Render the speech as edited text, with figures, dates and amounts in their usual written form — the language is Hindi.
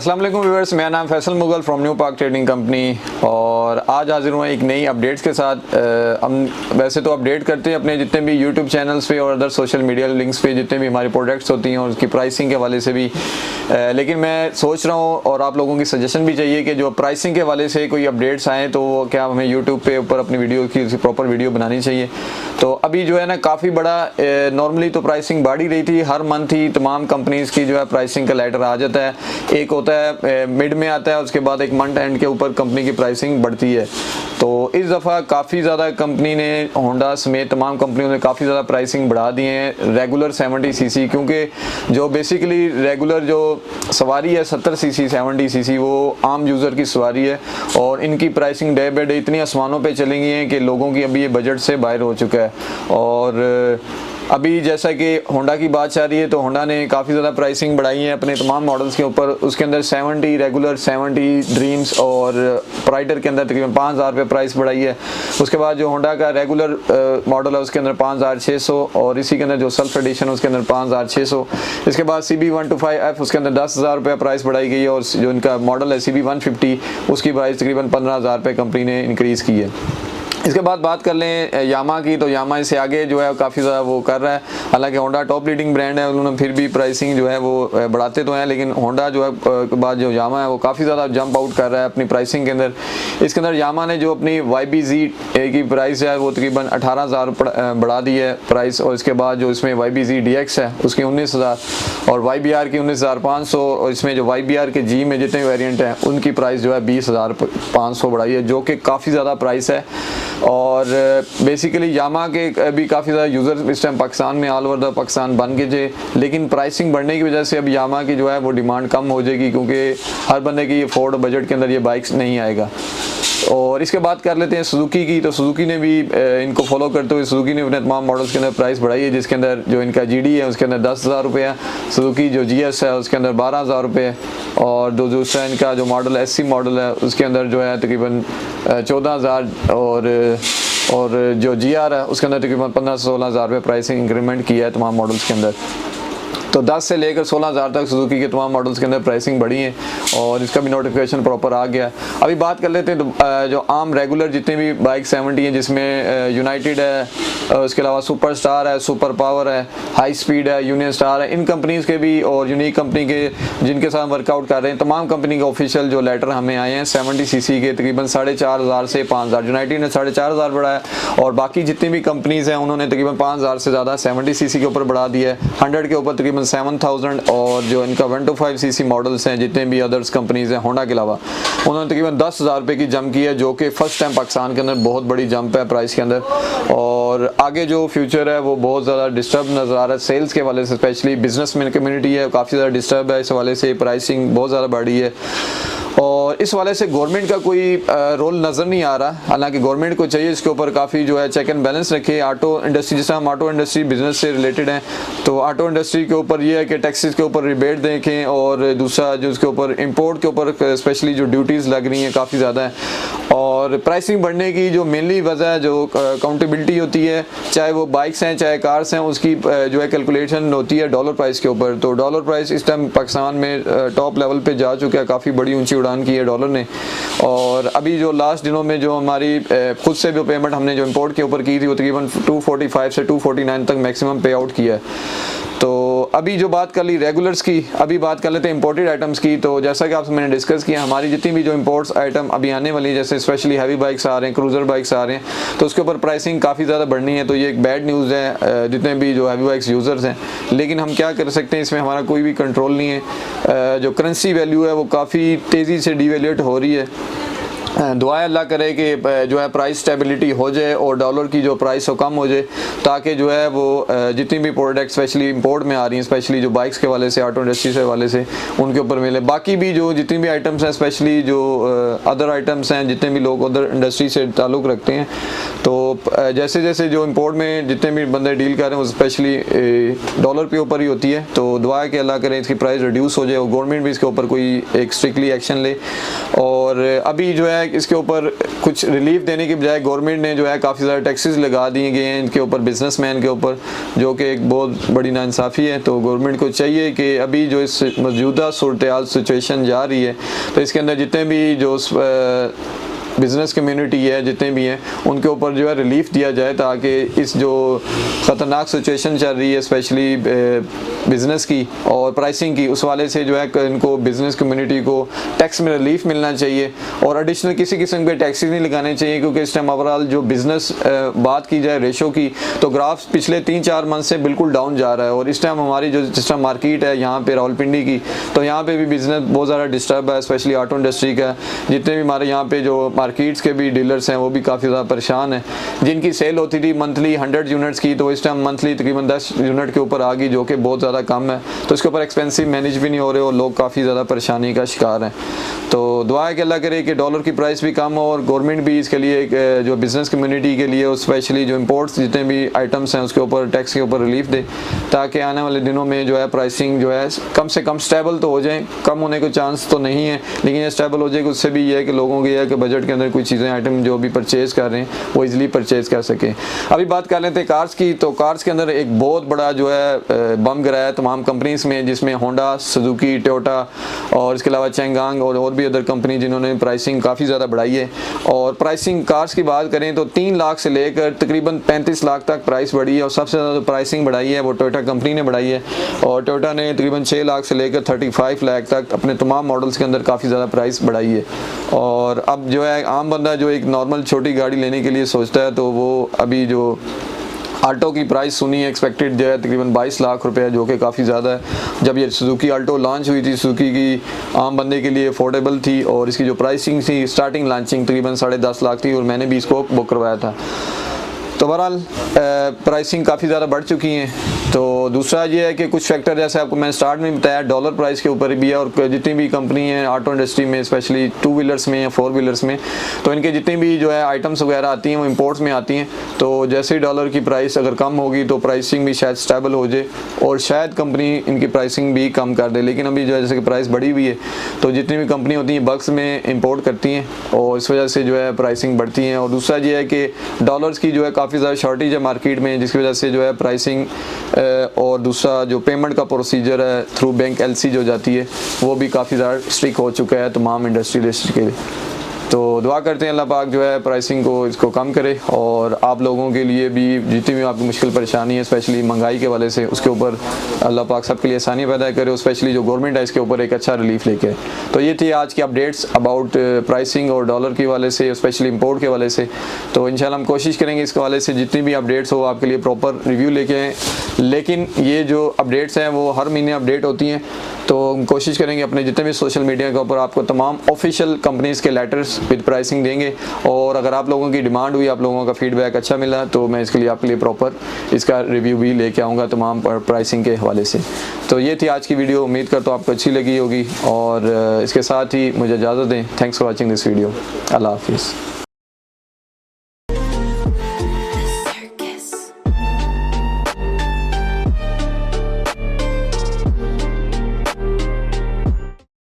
अस्सलाम वालेकुम व्यूअर्स, मेरा नाम Faisal Mughal from new park trading company और आज हाजिर हुआ एक नई अपडेट्स के साथ। हम वैसे तो अपडेट करते हैं अपने जितने भी यूट्यूब चैनल्स पे और अदर सोशल मीडिया लिंक्स पे जितने भी हमारे प्रोडक्ट्स होती हैं और उसकी प्राइसिंग के हवाले से भी, लेकिन मैं सोच रहा हूँ और आप लोगों की सजेशन भी चाहिए कि जो प्राइसिंग के हवाले से कोई अपडेट्स आएँ तो क्या हमें यूट्यूब पे ऊपर अपनी वीडियो की प्रॉपर वीडियो बनानी चाहिए। तो अभी जो है ना काफ़ी बड़ा, नॉर्मली तो प्राइसिंग बढ़ ही रही थी, हर मंथ ही तमाम कंपनीज़ की जो है प्राइसिंग का लेटर आ जाता है। एक होता है मिड में आता है, उसके बाद एक मंथ एंड के ऊपर कंपनी की प्राइसिंग बढ़ती है। तो इस दफ़ा काफ़ी ज़्यादा कंपनी ने, होंडा समेत तमाम कंपनियों ने काफ़ी ज़्यादा प्राइसिंग बढ़ा दी है रेगुलर 70 सीसी, क्योंकि जो बेसिकली रेगुलर जो सवारी है 70 सीसी 70 सीसी वो आम यूज़र की सवारी है और इनकी प्राइसिंग डे बाई डे इतनी आसमानों पे चली गई है कि लोगों की अभी ये बजट से बाहर हो चुका है। और अभी जैसा कि होंडा की बात चल रही है तो होंडा ने काफ़ी ज़्यादा प्राइसिंग बढ़ाई है अपने तमाम मॉडल्स के ऊपर। उसके अंदर 70 रेगुलर, 70 ड्रीम्स और प्राइडर के अंदर तकरीबन 5,000 रुपये प्राइस बढ़ाई है। उसके बाद जो होंडा का रेगुलर मॉडल है उसके अंदर 5,600 और इसी के अंदर जो सेल्फ एडिशन है उसके अंदर 5,600। इसके बाद CB125F उसके अंदर 10,000 रुपये प्राइस बढ़ाई गई है और जो इनका मॉडल है CB150 उसकी प्राइस तकरीबन 15,000 रुपये कंपनी ने इंक्रीज़ की है। इसके बाद बात कर लें यामा की, तो यामा इससे आगे जो है काफ़ी ज़्यादा वो कर रहा है। हालांकि होंडा टॉप लीडिंग ब्रांड है, उन्होंने फिर भी प्राइसिंग जो है वो बढ़ाते तो हैं, लेकिन होंडा जो है के बाद जो यामा है वो काफ़ी ज़्यादा जंप आउट कर रहा है अपनी प्राइसिंग के अंदर। इसके अंदर यामा ने जो अपनी YBZ की प्राइस है वो तकरीबन 18,000 बढ़ा दी है प्राइस, और इसके बाद जो इसमें YBZ DX है उसकी 19,000 और YBR की 19,500 और इसमें जो YBR के G में जितने वेरिएंट हैं उनकी प्राइस जो है 20,500 बढ़ाई है, जो कि काफ़ी ज़्यादा प्राइस है। और बेसिकली यामा के भी काफ़ी ज़्यादा यूज़र इस टाइम पाकिस्तान में ऑल ओवर द पाकिस्तान बन गए थे, लेकिन प्राइसिंग बढ़ने की वजह से अब यामा की जो है वो डिमांड कम हो जाएगी, क्योंकि हर बंदे की अफोर्ड बजट के अंदर ये बाइक्स नहीं आएगा। और इसके बाद कर लेते हैं सुजुकी की। तो सुजुकी ने भी इनको फॉलो करते हुए सुजुकी ने अपने तमाम मॉडल्स के अंदर प्राइस बढ़ाई है, जिसके अंदर जो इनका GD है उसके अंदर 10,000 रुपये है, सुजुकी जो GS है उसके अंदर 12,000 रुपये है, और जो दूसरा इनका जो मॉडल SC मॉडल है उसके अंदर जो है तकरीबन 14,000 और जो GR है उसके अंदर तकरीबन 15 से 16,000 रुपये प्राइसिंग इंक्रीमेंट किया है तमाम मॉडल्स के अंदर। तो 10 से लेकर 16,000 तक सुजुकी के तमाम मॉडल्स के अंदर प्राइसिंग बढ़ी है और इसका भी नोटिफिकेशन प्रॉपर आ गया। अभी बात कर लेते हैं तो जो आम रेगुलर जितने भी बाइक 70 हैं, जिसमें यूनाइटेड है, उसके अलावा सुपर स्टार है, सुपर पावर है, हाई स्पीड है, यूनियन स्टार है, इन कंपनीज़ के भी और यूनिक कंपनी के जिनके साथ वर्कआउट कर रहे हैं तमाम कंपनी के ऑफिशियल जो लेटर हमें आए हैं 70 सीसी के तकरीबन 4,500 से 5,000। यूनाइटेड ने 4,500 बढ़ाया और बाकी जितनी भी कंपनीज़ हैं उन्होंने तकरीबन 5,000 से ज़्यादा 70 सीसी के ऊपर बढ़ा दिया है। 100 के ऊपर तकरीबन 7,000 और जो इनका 125 सीसी मॉडल्स हैं जितने भी अदर्स कंपनीज हैं होंडा के अलावा, उन्होंने तकरीबन 10,000 रुपये की जंप की है, जो कि फर्स्ट टाइम पाकिस्तान के अंदर बहुत बड़ी जंप है प्राइस के अंदर। और आगे जो फ्यूचर है वो बहुत ज़्यादा डिस्टर्ब नज़र आ रहा है सेल्स के हवाले से, स्पेशली बिजनेसमैन कम्युनिटी है काफ़ी ज़्यादा डिस्टर्ब है, इस हवाले से प्राइसिंग बहुत ज़्यादा बढ़ी है। और इस वाले से गवर्नमेंट का कोई रोल नज़र नहीं आ रहा, हालांकि गवर्नमेंट को चाहिए इसके ऊपर काफ़ी जो है चेक एंड बैलेंस रखे। ऑटो इंडस्ट्री, जैसे हम ऑटो इंडस्ट्री बिजनेस से रिलेटेड हैं, तो ऑटो इंडस्ट्री के ऊपर ये है कि टैक्सेस के ऊपर रिबेट देखें, और दूसरा जो उसके ऊपर इंपोर्ट के ऊपर स्पेशली जो ड्यूटीज़ लग रही हैं काफ़ी ज़्यादा है। और प्राइसिंग बढ़ने की जो मेनली वजह है जो अकाउंटेबिलिटी होती है, चाहे वो बाइक्स हैं चाहे कार्स हैं, उसकी जो है कैलकुलेशन होती है डॉलर प्राइस के ऊपर। तो डॉलर प्राइस इस टाइम पाकिस्तान में टॉप लेवल पे जा चुका है, काफ़ी बड़ी ऊंची उड़ान की है डॉलर ने। और अभी जो लास्ट दिनों में जो हमारी खुद से जो पेमेंट हमने जो इंपोर्ट के ऊपर की थी वो तकरीबन 245 से 249 तक मैक्सिमम पे आउट किया है। तो अभी जो बात कर ली रेगुलर्स की, अभी बात कर लेते हैं इंपोर्टेड आइटम्स की। तो जैसा कि आपसे मैंने डिस्कस किया, हमारी जितनी भी जो इंपोर्ट्स आइटम अभी आने वाली है, जैसे स्पेशली हैवी बाइक्स आ रहे हैं, क्रूज़र बाइक्स आ रहे हैं, तो उसके ऊपर प्राइसिंग काफ़ी ज़्यादा बढ़नी है। तो ये एक बैड न्यूज़ है जितने भी जो हैवी बाइक्स यूज़र्स हैं, लेकिन हम क्या कर सकते हैं, इसमें हमारा कोई भी कंट्रोल नहीं है। जो करेंसी वैल्यू है वो काफ़ी तेज़ी से डिवैल्यूएट हो रही है। दुआ अल्लाह करे कि जो है प्राइस स्टेबिलिटी हो जाए और डॉलर की जो प्राइस हो कम हो जाए, ताकि जो है वो जितनी भी प्रोडक्ट स्पेशली इंपोर्ट में आ रही हैं, स्पेशली जो बाइक्स के वाले से, ऑटो इंडस्ट्री से वाले से, उनके ऊपर मिले। बाकी भी जो जितनी भी आइटम्स हैं, स्पेशली जो अदर आइटम्स हैं, जितने भी लोग अदर इंडस्ट्री से ताल्लुक़ रखते हैं, तो जैसे जैसे जो इंपोर्ट में जितने भी बंदे डील कर रहे हैं वो स्पेशली डॉलर के ऊपर ही होती है। तो दुआ है कि अल्लाह करे इसकी प्राइस रिड्यूस हो जाए और गवर्नमेंट भी इसके ऊपर कोई एक स्ट्रिक्टली एक्शन ले। और अभी जो है है इसके ऊपर कुछ रिलीफ देने की बजाय गवर्नमेंट ने जो है काफ़ी ज़्यादा टैक्सेस लगा दिए गए हैं इनके ऊपर, बिजनेसमैन के ऊपर, जो कि एक बहुत बड़ी नाइंसाफ़ी है। तो गवर्नमेंट को चाहिए कि अभी जो इस मौजूदा सूरत-ए-हाल सिचुएशन जा रही है, तो इसके अंदर जितने भी जो बिज़नेस कम्युनिटी है, जितने भी हैं, उनके ऊपर जो है रिलीफ दिया जाए, ताकि इस जो ख़तरनाक सिचुएशन चल रही है स्पेशली बिज़नेस की और प्राइसिंग की, उस वाले से जो है इनको बिज़नेस कम्युनिटी को टैक्स में रिलीफ मिलना चाहिए और एडिशनल किसी किस्म के टैक्सेस नहीं लगाने चाहिए। क्योंकि इस टाइम ओवरऑल जो बिज़नेस बात की जाए रेशो की, तो ग्राफ पिछले 3-4 मंथ से बिल्कुल डाउन जा रहा है। और इस टाइम हमारी जो जिस टाइम मार्केट है यहाँ पे रावलपिंडी की, तो यहाँ पे भी बिज़नेस बहुत ज़्यादा डिस्टर्ब है, स्पेशली ऑटो इंडस्ट्री का। जितने भी हमारे यहाँ पे जो मार्केट्स के भी डीलर्स हैं वो भी काफ़ी ज़्यादा परेशान हैं। जिनकी सेल होती थी मंथली 100 यूनिट्स की, तो इस टाइम मंथली तकरीबन 10 यूनिट के ऊपर आ गई, जो कि बहुत ज़्यादा कम है। तो इसके ऊपर एक्सपेंसिव मैनेज भी नहीं हो रहे और लोग काफ़ी ज़्यादा परेशानी का शिकार हैं। तो दुआ है कि अल्लाह करे कि डॉलर की प्राइस भी कम हो और गवर्नमेंट भी इसके लिए जो बिज़नेस कम्युनिटी के लिए, स्पेशली जो इंपोर्ट्स जितने भी आइटम्स हैं उसके ऊपर टैक्स के ऊपर रिलीफ दे, ताकि आने वाले दिनों में जो है प्राइसिंग जो है कम से कम स्टेबल तो हो जाए। कम होने का चांस तो नहीं है, लेकिन ये स्टेबल हो जाएगी। उससे भी ये है कि लोगों की है कि बजट के अंदर कुछ चीज़ें आइटम जो भी परचेज़ कर रहे हैं वो इजीली परचेज़ कर सकें। अभी बात कर लेते हैं कार्स की। तो कार्स के अंदर एक बहुत बड़ा जो है बम गिराया है तमाम कंपनीज़ में, जिसमें होंडा, सुजुकी, टोयोटा और इसके अलावा चैंगांग और भी अदर कंपनी जिन्होंने प्राइसिंग काफ़ी ज़्यादा बढ़ाई है। और प्राइसिंग कार्स की बात करें तो 3 लाख से लेकर तकरीबन 35 लाख तक प्राइस बढ़ी है। और सबसे ज़्यादा प्राइसिंग बढ़ाई है वो टोयोटा कंपनी ने बढ़ाई है, और टोयोटा ने तकरीबन 6 लाख से लेकर 35 लाख तक अपने तमाम मॉडल्स के अंदर काफ़ी ज़्यादा प्राइस बढ़ाई है। और अब जो है आम बंदा जो एक नॉर्मल छोटी गाड़ी लेने के लिए सोचता है, तो वो अभी जो आल्टो की प्राइस सुनी है एक्सपेक्टेड जो है तकरीबन 22 लाख रुपए है, जो कि काफ़ी ज़्यादा है। जब ये सुजुकी आल्टो लॉन्च हुई थी, सुजुकी की आम बंदे के लिए अफोर्डेबल थी और इसकी जो प्राइसिंग थी स्टार्टिंग लॉन्चिंग तकरीबन 10.5 लाख थी, और मैंने भी इसको बुक करवाया था। तो बहरहाल प्राइसिंग काफ़ी ज़्यादा बढ़ चुकी हैं। तो दूसरा ये है कि कुछ फैक्टर जैसे आपको मैंने स्टार्ट में बताया डॉलर प्राइस के ऊपर भी है, और जितनी भी कंपनी है ऑटो इंडस्ट्री में स्पेशली 2 व्हीलर्स में या 4 व्हीलर्स में, तो इनके जितनी भी जो है आइटम्स वगैरह आती हैं वो इंपोर्ट्स में आती हैं। तो जैसे ही डॉलर की प्राइस अगर कम होगी तो प्राइसिंग भी शायद स्टेबल हो जाए और शायद कंपनी इनकी प्राइसिंग भी कम कर दे। लेकिन अभी जो है जैसे कि प्राइस बढ़ी हुई है, तो जितनी भी कंपनी होती हैं बल्क में इंपोर्ट करती हैं और इस वजह से जो है प्राइसिंग बढ़ती हैं। और दूसरा ये है कि डॉलर्स की जो है काफ़ी ज़्यादा शॉर्टेज है मार्केट में, जिसकी वजह से जो है प्राइसिंग और दूसरा जो पेमेंट का प्रोसीजर है थ्रू बैंक एलसी जो जाती है वो भी काफ़ी ज़्यादा स्ट्रिक्ट हो चुका है तमाम इंडस्ट्रियलिस्ट के लिए। तो दुआ करते हैं अल्लाह पाक जो है प्राइसिंग को इसको कम करे और आप लोगों के लिए भी जितनी भी आपकी मुश्किल परेशानी है स्पेशली महंगाई के वाले से, उसके ऊपर अल्लाह पाक सबके लिए आसानी पैदा करे और स्पेशली जो गवर्नमेंट है इसके ऊपर एक अच्छा रिलीफ लेके आए। तो ये थी आज की अपडेट्स अबाउट प्राइसिंग और डॉलर के वाले से, स्पेशली इंपोर्ट के वाले से। तो इंशाल्लाह हम कोशिश करेंगे इसके वाले से जितनी भी अपडेट्स हो आपके लिए प्रॉपर रिव्यू लेके आएँ। लेकिन ये जो अपडेट्स हैं वो हर महीने अपडेट होती हैं, तो हम कोशिश करेंगे अपने जितने भी सोशल मीडिया के ऊपर आपको तमाम ऑफिशियल कंपनीज़ के लेटर्स विद प्राइसिंग देंगे। और अगर आप लोगों की डिमांड हुई, आप लोगों का फीडबैक अच्छा मिला, तो मैं इसके लिए आपके लिए प्रॉपर इसका रिव्यू भी लेके आऊँगा तमाम प्राइसिंग के हवाले से। तो ये थी आज की वीडियो, उम्मीद करता हूँ आपको अच्छी लगी होगी और इसके साथ ही मुझे इजाज़त दें। Thanks for watching this video. अल्लाह हाफिज़।